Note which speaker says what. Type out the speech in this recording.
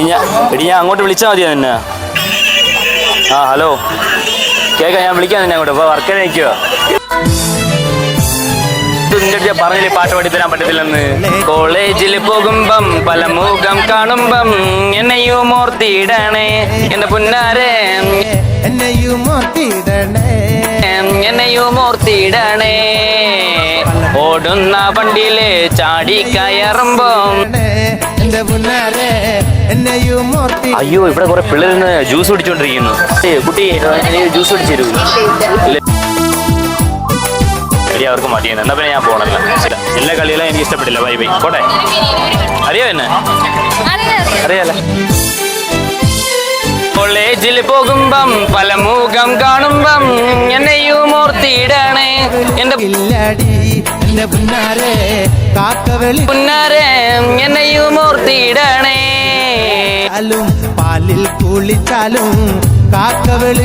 Speaker 1: ഞാൻ അങ്ങോട്ട് വിളിച്ചാൽ മതിയോ നിന്നെ? ആ ഹലോ, കേൾക്കാം, ഞാൻ വിളിക്കാം നിന്നെ അങ്ങോട്ട്. ഇപ്പോൾ വർക്കിന് നിൽക്കുക. നിന്റെ പറഞ്ഞില്ലേ പാട്ട് പഠിത്തരാൻ പറ്റത്തില്ലെന്ന്. കോളേജിൽ പോകുമ്പം പല മുഖം കാണുമ്പം എന്നെയും ഓർത്തിടണേ എന്റെ പുന്നാരെ, എന്നെയും ഓർത്തിടണേ. ഓടുന്ന വണ്ടിയില് ചാടി കയറുമ്പം അയ്യോ, ഇവിടെ കുറെ പിള്ളേർ ജ്യൂസ് കുടിച്ചോണ്ടിരിക്കുന്നു. കുട്ടി ജ്യൂസ് കുടിച്ചു തരൂ. ശരി, അവർക്ക് മതിയെന്ന്. എന്നാ പിന്നെ ഞാൻ പോകണല്ലോ. എല്ലാ കളികളും എനിക്ക് ഇഷ്ടപ്പെട്ടില്ല. ബൈ ബൈ, പോട്ടെ. അറിയോ എന്നെ? അറിയാലോ. കോളേജിൽ പോകുമ്പം പല മുഖം കാണുമ്പം എന്നെയും ഓർത്തിടണേ എന്റെ പുന്നാരെ, എന്നെയും ഓർത്തിടണേ.
Speaker 2: പാലിൽ കുളിച്ചാലും കാക്കവെളി